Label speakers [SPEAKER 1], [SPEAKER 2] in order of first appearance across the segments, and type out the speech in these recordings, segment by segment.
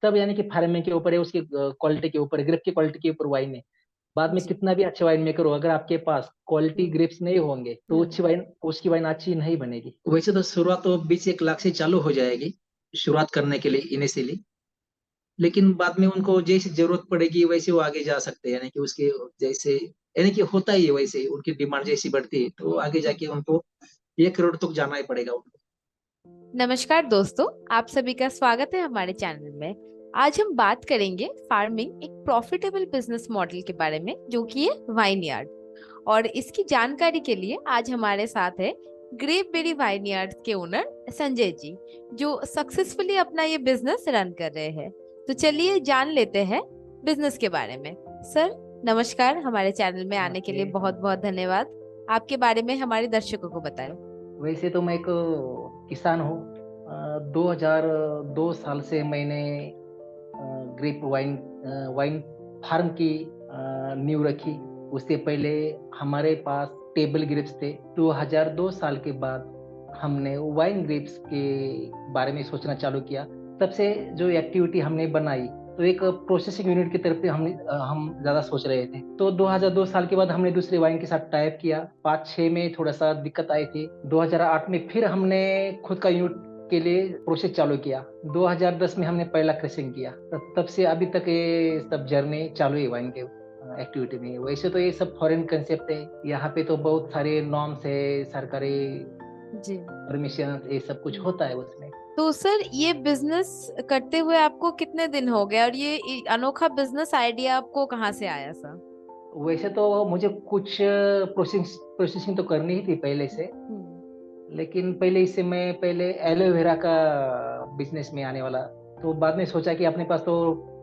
[SPEAKER 1] सब यानी कि फार्मिंग के ऊपर है, उसकी क्वालिटी के ऊपर, ग्रेप की क्वालिटी के ऊपर वाइन है। बाद में
[SPEAKER 2] जी।
[SPEAKER 1] कितना भी अच्छा वाइन मेकर हो, अगर आपके पास क्वालिटी ग्रेप्स नहीं होंगे तो अच्छी वाइन, उसकी वाइन अच्छी नहीं बनेगी। वैसे तो शुरुआत तो 20-1 लाख से चालू हो जाएगी शुरुआत करने के लिए इनिशियली, लेकिन बाद में उनको जैसी जरूरत पड़ेगी वैसे वो आगे जा सकते हैं, यानी कि उसके जैसे, यानी कि होता ही है वैसे, उनकी डिमांड जैसी बढ़ती है तो आगे जाके उनको 1 करोड़ तक जाना ही पड़ेगा उनको।
[SPEAKER 2] नमस्कार दोस्तों, आप सभी का स्वागत है हमारे चैनल में। आज हम बात करेंगे फार्मिंग एक प्रॉफिटेबल बिजनेस मॉडल के बारे में, जो कि है वाइन यार्ड। और इसकी जानकारी के लिए आज हमारे साथ है ग्रेप बेरी वाइन यार्ड के ओनर संजय जी, जो सक्सेसफुली अपना ये बिजनेस रन कर रहे हैं। तो चलिए जान लेते हैं बिजनेस के बारे में। सर नमस्कार, हमारे चैनल में आने के लिए बहुत बहुत धन्यवाद। आपके बारे में हमारे दर्शकों को बताएं।
[SPEAKER 1] वैसे तो मैं एक किसान हूँ। 2002 साल से मैंने ग्रेप वाइन वाइन फार्म की नींव रखी। उससे पहले हमारे पास टेबल ग्रेप्स थे। 2002 साल के बाद हमने वाइन ग्रेप्स के बारे में सोचना चालू किया। तब से जो एक्टिविटी हमने बनाई तो एक प्रोसेसिंग यूनिट की तरफ हम ज्यादा सोच रहे थे। तो 2002 साल के बाद हमने दूसरे वाइन के साथ टाइप किया। 5-6 में थोड़ा सा दिक्कत आई थी। 2008 में फिर हमने खुद का यूनिट के लिए प्रोसेस चालू किया। 2010 में हमने पहला क्रशिंग किया। तब से अभी तक ये सब जर्नी चालू है वाइन के एक्टिविटी में। वैसे तो ये सब फॉरेन कंसेप्ट है, यहाँ पे तो बहुत सारे नॉर्म्स है, सरकारी
[SPEAKER 2] जी।
[SPEAKER 1] परमिशन, ये सब कुछ होता है उसमें।
[SPEAKER 2] तो सर ये बिजनेस करते हुए आपको कितने दिन हो गए, और ये अनोखा बिजनेस आइडिया आपको कहाँ से आया सर?
[SPEAKER 1] वैसे तो मुझे कुछ प्रोसेसिंग तो करनी ही थी पहले से, लेकिन पहले इससे मैं पहले एलोवेरा का बिजनेस में आने वाला। तो बाद में सोचा कि अपने पास तो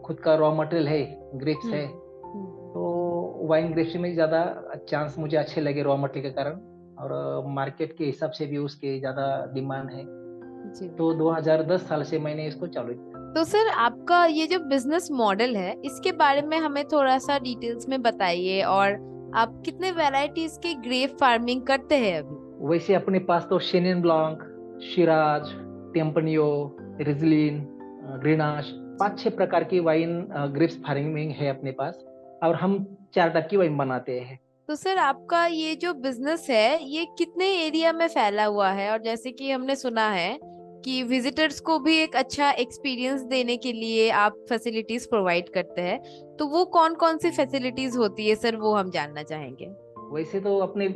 [SPEAKER 1] खुद का रॉ मटेरियल है, ग्रेप्स है, तो वाइन ग्रेप्स में ज़्यादा चांस मुझे अच्छे लगे रॉ मटेरियल के कारण, और मार्केट के हिसाब से भी उसके ज़्यादा डिमांड है।
[SPEAKER 2] जी।
[SPEAKER 1] तो 2010 साल से मैंने इसको चालू किया।
[SPEAKER 2] तो सर आपका ये जो बिजनेस मॉडल है, इसके बारे में हमें थोड़ा सा डिटेल्स में बताइए। और आप कितने वैरायटीज के ग्रेप फार्मिंग करते हैं अभी?
[SPEAKER 1] वैसे अपने पास तो शेनियन ब्लांक, शिराज, टेम्पनियो, रिजलिन, ग्रीनाश, 5-6 प्रकार की वाइन ग्रेप्स फार्मिंग है अपने पास, और हम 4 टाइप की वाइन बनाते हैं।
[SPEAKER 2] तो सर आपका ये जो बिजनेस है, ये कितने एरिया में फैला हुआ है? और जैसे कि हमने सुना है कि विजिटर्स को भी एक अच्छा एक्सपीरियंस देने के लिए आप फैसिलिटीज प्रोवाइड करते हैं, तो वो कौन कौन सी फैसिलिटीज होती है सर, वो हम जानना चाहेंगे।
[SPEAKER 1] वैसे तो अपने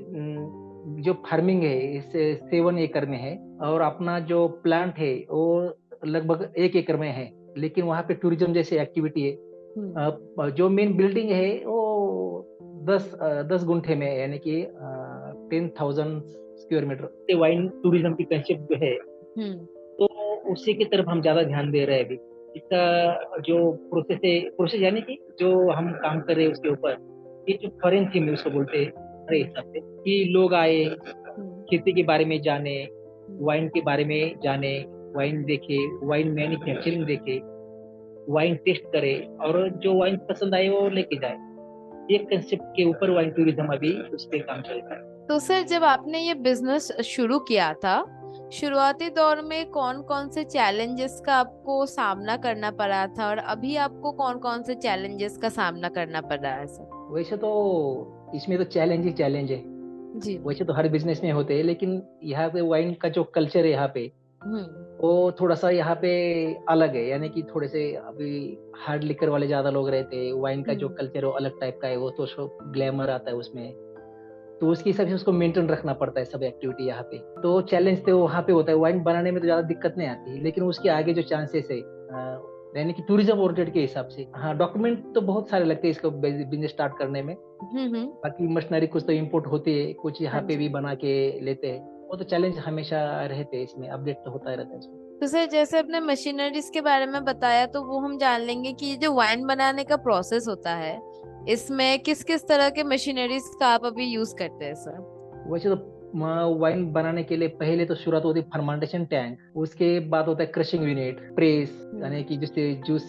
[SPEAKER 1] जो फार्मिंग है इस 7 एकड़ में है, और अपना जो प्लांट है वो लगभग 1 एकड़ में है। लेकिन वहाँ पे टूरिज्म जैसी एक्टिविटी है। जो मेन बिल्डिंग है वो 10 गुंठे में है, यानी कि 10,000 स्क्वायर मीटर। वाइन टूरिज्म की कंसेप्ट जो है,
[SPEAKER 2] हम्म।
[SPEAKER 1] तो उसी की तरफ हम ज्यादा ध्यान दे रहे हैं अभी। इसका जो प्रोसेस है, प्रोसेस यानी कि जो हम काम कर रहे हैं उसके ऊपर, ये जो फॉरेन थीम है उसको बोलते हैं हमारे हिसाब से, कि लोग आए, खेती के बारे में जाने, वाइन के बारे में जाने, वाइन देखे, वाइन मैन्युफैक्चरिंग देखे, वाइन टेस्ट करे, और जो वाइन पसंद आए वो लेके जाए। ये कंसेप्ट के ऊपर वाइन टूरिज्म अभी उस पे काम चल रहा है।
[SPEAKER 2] तो सर जब आपने ये बिजनेस शुरू किया था, शुरुआती दौर में कौन कौन से चैलेंजेस का आपको सामना करना पड़ा था, और अभी आपको कौन कौन से चैलेंजेस का सामना करना पड़ रहा है सर?
[SPEAKER 1] वैसे तो इसमें तो चैलेंज ही चैलेंज है।
[SPEAKER 2] जी।
[SPEAKER 1] वैसे तो हर बिजनेस में होते हैं, लेकिन यहाँ पे वाइन का जो कल्चर है यहाँ पे,
[SPEAKER 2] हम्म।
[SPEAKER 1] वो थोड़ा सा यहाँ पे अलग है। यानी कि थोड़े से अभी हार्ड लिकर वाले ज्यादा लोग रहते हैं। वाइन का जो कल्चर है वो अलग टाइप का है, वो तो ग्लैमर आता है उसमें, तो उसके हिसाब से उसको मेंटेन रखना पड़ता है सब एक्टिविटी यहाँ पे। तो चैलेंज तो वहाँ पे होता है। वाइन बनाने में तो ज्यादा दिक्कत नहीं आती, लेकिन उसके आगे जो चांसेस है, यानी कि टूरिज्म ओरिएंटेड के हिसाब से, हाँ, डॉक्यूमेंट तो बहुत सारे लगते हैं इसको बिजनेस स्टार्ट करने में।
[SPEAKER 2] हम्म।
[SPEAKER 1] बाकी मशीनरी कुछ तो इम्पोर्ट होती है, कुछ
[SPEAKER 2] हाँ
[SPEAKER 1] यहाँ पे
[SPEAKER 2] जी।
[SPEAKER 1] भी बना के लेते हैं। वो तो चैलेंज हमेशा रहते हैं, इसमें अपडेट तो होता ही रहता है इसमें।
[SPEAKER 2] तो सर जैसे अपने मशीनरीज के बारे में बताया, तो वो हम जान लेंगे कि ये जो वाइन बनाने का प्रोसेस होता है, इसमें किस किस तरह के मशीनरीज का आप अभी यूज करते हैं सर?
[SPEAKER 1] वैसे तो वाइन बनाने के लिए पहले तो शुरुआत होती है फर्मेंटेशन टैंक, उसके बाद होता है क्रशिंग यूनिट, प्रेस, यानी कि जिससे जूस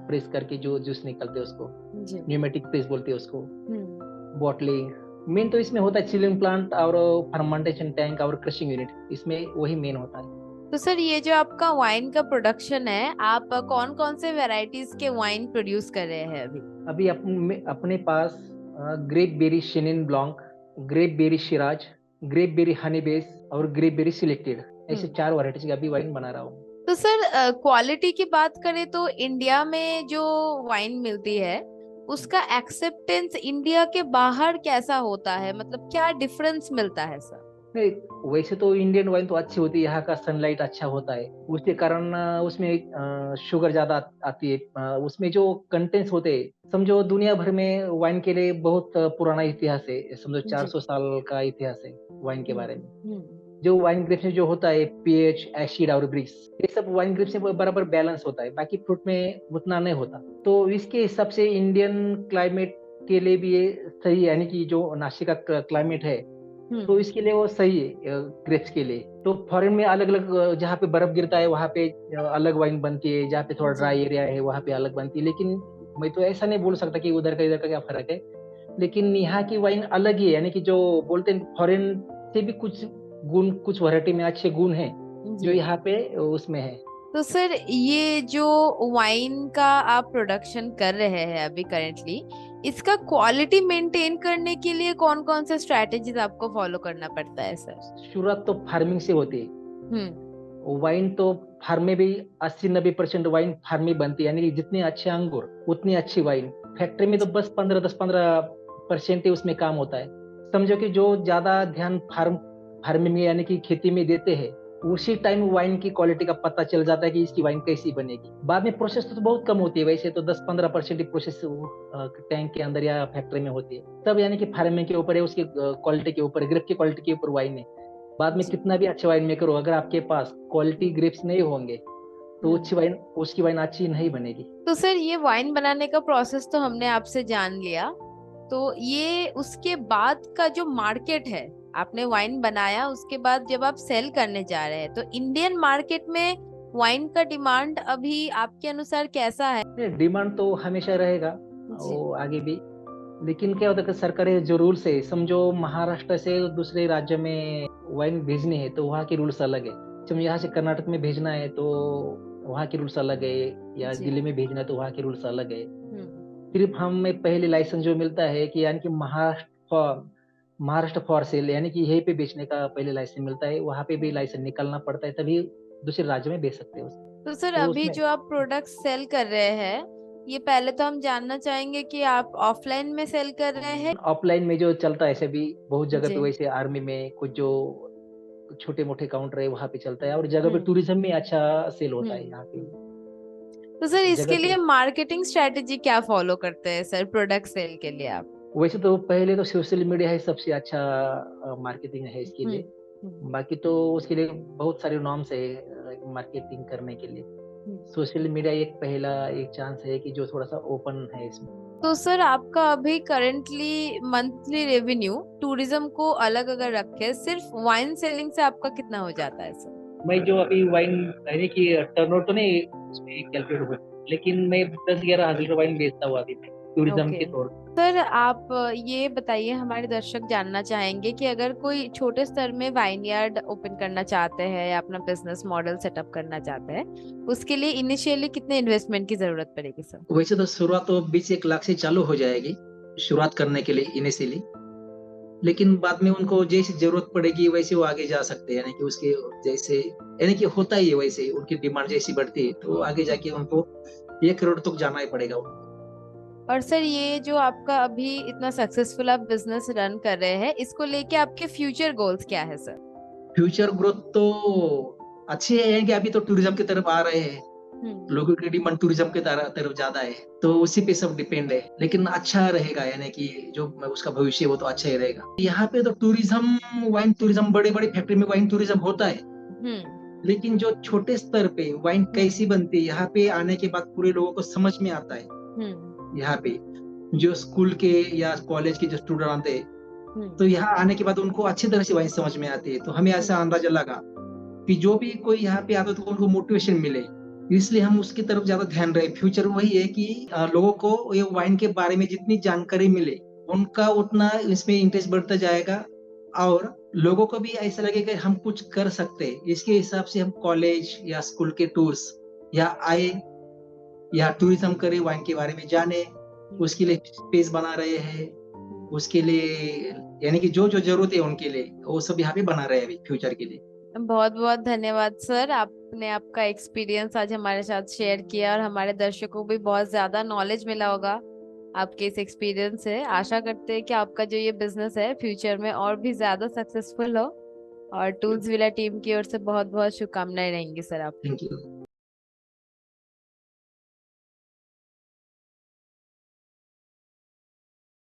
[SPEAKER 1] प्रेस करके जो जूस निकलते हैं उसको
[SPEAKER 2] जी।
[SPEAKER 1] न्यूमेटिक प्रेस बोलते हैं उसको।
[SPEAKER 2] हम्म।
[SPEAKER 1] बॉटलिंग, मेन तो इसमें होता है चिलिंग प्लांट और फर्मेंटेशन टैंक और क्रशिंग यूनिट, इसमें वही मेन होता है।
[SPEAKER 2] तो सर ये जो आपका वाइन का प्रोडक्शन है, आप कौन कौन से वैरायटीज के वाइन प्रोड्यूस कर रहे हैं अभी?
[SPEAKER 1] अभी अपने पास grape berry Chenin Blanc, grape berry Shiraz, grape berry honey base और ग्रेप बेरी सिलेक्टेड, ऐसे 4 वैरायटीज की अभी वाइन बना रहा हूँ।
[SPEAKER 2] तो सर क्वालिटी की बात करें तो इंडिया में जो वाइन मिलती है उसका एक्सेप्टेंस इंडिया के बाहर कैसा होता है, मतलब क्या डिफरेंस मिलता है सर?
[SPEAKER 1] नहीं, वैसे तो इंडियन वाइन तो अच्छी होती है, यहाँ का सनलाइट अच्छा होता है, उसके कारण उसमें शुगर ज्यादा आती है, उसमें जो कंटेंट्स होते हैं, समझो दुनिया भर में वाइन के लिए बहुत पुराना इतिहास है, समझो
[SPEAKER 2] जी
[SPEAKER 1] 400 साल का इतिहास है वाइन के बारे में।
[SPEAKER 2] हम्म
[SPEAKER 1] जो वाइन ग्रेप्स में जो होता है पीएच, एसिड और ब्रिक्स, ये सब वाइन ग्रेप्स में बराबर बैलेंस होता है, बाकी फ्रूट में उतना नहीं होता। तो इसके हिसाब से इंडियन क्लाइमेट के लिए भी ये सही है, यानी कि जो नासिक का क्लाइमेट है तो इसके लिए वो सही है ग्रेप्स के लिए। तो फॉरेन में अलग अलग, जहाँ पे बर्फ गिरता है वहाँ पे अलग वाइन बनती है, जहाँ पे थोड़ा
[SPEAKER 2] जी
[SPEAKER 1] ड्राई एरिया है वहाँ पे अलग बनती है। लेकिन मैं तो ऐसा नहीं बोल सकता कि उधर का इधर का क्या फर्क है, लेकिन यहाँ की वाइन अलग ही है, यानी कि जो बोलते हैं फॉरेन से भी कुछ गुण, कुछ वैरायटी में अच्छे गुण हैं जो
[SPEAKER 2] जी।
[SPEAKER 1] यहाँ पे उसमें है।
[SPEAKER 2] तो सर ये जो वाइन का आप प्रोडक्शन कर रहे हैं अभी करेंटली, इसका क्वालिटी मेंटेन करने के लिए कौन कौन से स्ट्रेटेजीज आपको फॉलो करना पड़ता है सर?
[SPEAKER 1] शुरुआत तो फार्मिंग से होती है।
[SPEAKER 2] हम्म
[SPEAKER 1] वाइन तो फार्म में भी 80-90% वाइन फार्म में बनती है, यानी कि जितने अच्छे अंगूर उतनी अच्छी वाइन। फैक्ट्री में तो बस 10-15% ही उसमें काम होता है। समझो कि जो ज्यादा ध्यान फार्मिंग में यानी कि खेती में देते हैं, उसी टाइम वाइन की क्वालिटी का पता चल जाता है कि इसकी वाइन कैसी बनेगी। बाद में प्रोसेस तो बहुत कम होती है, वैसे तो 10-15% ही प्रोसेस टैंक के अंदर या फैक्ट्री में होती है। तब यानी कि फार्मिंग के ऊपर है, उसकी क्वालिटी के ऊपर, ग्रेप की क्वालिटी के ऊपर वाइन है। बाद में
[SPEAKER 2] जी
[SPEAKER 1] कितना भी अच्छा वाइन मेकर हो, अगर आपके पास क्वालिटी ग्रेप्स नहीं होंगे तो अच्छी वाइन, उसकी वाइन अच्छी नहीं बनेगी।
[SPEAKER 2] तो सर ये वाइन बनाने का प्रोसेस तो हमने आपसे जान लिया, तो ये उसके बाद का जो मार्केट है, आपने वाइन बनाया उसके बाद जब आप सेल करने जा रहे हैं तो इंडियन मार्केट में वाइन का डिमांड अभी आपके अनुसार कैसा है?
[SPEAKER 1] डिमांड तो हमेशा रहेगा
[SPEAKER 2] जी
[SPEAKER 1] वो आगे भी, लेकिन क्या होता है कि सरकारी जो रूल्स है, समझो महाराष्ट्र से दूसरे राज्य में वाइन भेजनी है तो वहाँ के रूल्स अलग है। समझो यहाँ से कर्नाटक में भेजना है तो वहाँ के रूल्स अलग है, या
[SPEAKER 2] जी
[SPEAKER 1] दिल्ली में भेजना है तो वहाँ के रूल्स अलग है।
[SPEAKER 2] हम्म
[SPEAKER 1] सिर्फ हमें पहले लाइसेंस जो मिलता है कि यानी कि महाराष्ट्र फॉर सेल, यानी कि यहीं पे बेचने का पहले लाइसेंस मिलता है, वहाँ पे भी लाइसेंस निकलना पड़ता है, तभी दूसरे राज्य में बेच सकते हो।
[SPEAKER 2] तो सर
[SPEAKER 1] तो
[SPEAKER 2] अभी
[SPEAKER 1] उसमें
[SPEAKER 2] जो आप प्रोडक्ट सेल कर रहे हैं, ये पहले तो हम जानना चाहेंगे कि आप ऑफलाइन में सेल कर रहे हैं?
[SPEAKER 1] ऑफलाइन में जो चलता है, ऐसे भी बहुत जगह
[SPEAKER 2] जी
[SPEAKER 1] पे, वैसे आर्मी में कुछ जो छोटे मोटे काउंटर है वहाँ पे चलता है, और जगह पे
[SPEAKER 2] हम्म
[SPEAKER 1] टूरिज्म में अच्छा सेल होता है यहाँ पे।
[SPEAKER 2] हम्म। तो सर
[SPEAKER 1] जगह
[SPEAKER 2] इसके
[SPEAKER 1] पे
[SPEAKER 2] लिए मार्केटिंग स्ट्रेटेजी क्या फॉलो करते हैं सर प्रोडक्ट सेल के लिए आप?
[SPEAKER 1] वैसे तो पहले तो सोशल मीडिया है सबसे अच्छा मार्केटिंग है इसके
[SPEAKER 2] हम्म
[SPEAKER 1] लिए।
[SPEAKER 2] हम्म
[SPEAKER 1] बाकी तो उसके लिए बहुत सारे नॉर्म्स है मार्केटिंग करने के लिए।
[SPEAKER 2] हम्म।
[SPEAKER 1] सोशल मीडिया एक पहला एक चांस है कि जो थोड़ा सा ओपन है इसमें।
[SPEAKER 2] तो सर आपका अभी करेंटली मंथली रेवेन्यू टूरिज्म को अलग अगर रखे, सिर्फ वाइन सेलिंग से आपका कितना हो जाता है सर?
[SPEAKER 1] मैं जो अभी वाइन, यानी कि टर्नओवर तो नहीं उसमें कैलकुलेट हुआ, लेकिन मैं 10-11 हजार का वाइन बेचता हूँ अभी टूरिज्म
[SPEAKER 2] ओके।
[SPEAKER 1] के तौर
[SPEAKER 2] सर आप ये बताइए, हमारे दर्शक जानना चाहेंगे कि अगर कोई छोटे स्तर में वाइनयार्ड ओपन करना चाहते हैं या अपना बिजनेस मॉडल सेटअप करना चाहते हैं, उसके लिए इनिशियली कितने इन्वेस्टमेंट की जरूरत पड़ेगी सर?
[SPEAKER 1] पे। वैसे तो शुरुआत तो 20-1 लाख से चालू हो जाएगी शुरुआत करने के लिए इनिशियली, लेकिन बाद में उनको जैसी जरूरत पड़ेगी वैसे वो आगे जा सकते हैं, यानी कि उसके जैसे, यानी कि होता ही है वैसे, उनकी डिमांड जैसी बढ़ती है तो आगे जाके उनको 1 करोड़ तक जाना ही पड़ेगा उनको।
[SPEAKER 2] और सर ये जो आपका अभी इतना सक्सेसफुल आप बिजनेस रन कर रहे हैं, इसको लेके आपके फ्यूचर गोल्स क्या है सर?
[SPEAKER 1] फ्यूचर ग्रोथ तो अच्छी है कि अभी तो टूरिज्म की तरफ आ रहे हैं,
[SPEAKER 2] हम्म
[SPEAKER 1] लोगों की डिमांड टूरिज्म की तरफ ज्यादा है, तो उसी पे सब डिपेंड है, लेकिन अच्छा रहेगा, यानी कि जो उसका भविष्य वो तो अच्छा ही रहेगा। यहाँ पे तो टूरिज्म, वाइन टूरिज्म, बड़े बड़े फैक्ट्री में वाइन टूरिज्म होता है,
[SPEAKER 2] हम्म
[SPEAKER 1] लेकिन जो छोटे स्तर पे वाइन कैसी बनती है यहाँ पे आने के बाद पूरे लोगों को समझ में आता है। यहाँ पे जो स्कूल के या कॉलेज के जो स्टूडेंट आते हैं तो
[SPEAKER 2] हम्म
[SPEAKER 1] यहाँ आने के बाद उनको अच्छी तरह से वाइन समझ में आती है, तो हमें ऐसा
[SPEAKER 2] हम्म
[SPEAKER 1] अंदाजा लगा कि जो भी कोई यहाँ पे आता है तो उनको मोटिवेशन मिले, इसलिए हम उसकी तरफ ज्यादा ध्यान रहे। फ्यूचर वही है कि लोगों को ये वाइन के बारे में जितनी जानकारी मिले उनका उतना इसमें इंटरेस्ट बढ़ता जाएगा, और लोगों को भी ऐसा लगे कि हम कुछ कर सकते हैं, इसके हिसाब से हम कॉलेज या स्कूल के टूर्स या आए या टूरिज्म करे, वाइन के बारे में जाने, उसके लिए स्पेस बना रहे हैं, उसके लिए यानी कि जो जो जरूरत है उनके लिए वो सब यहाँ पे बना रहे हैं अभी फ्यूचर के लिए।
[SPEAKER 2] बहुत बहुत धन्यवाद सर, आपने आपका एक्सपीरियंस आज हमारे साथ शेयर किया और हमारे दर्शकों को भी बहुत ज्यादा नॉलेज मिला होगा आपके इस एक्सपीरियंस से। आशा करते हैं कि आपका जो ये बिजनेस है फ्यूचर में और भी ज्यादा सक्सेसफुल हो। और टूल्स विला टीम की ओर से बहुत बहुत शुभकामनाएं रहेंगी सर आप।
[SPEAKER 1] Thank you.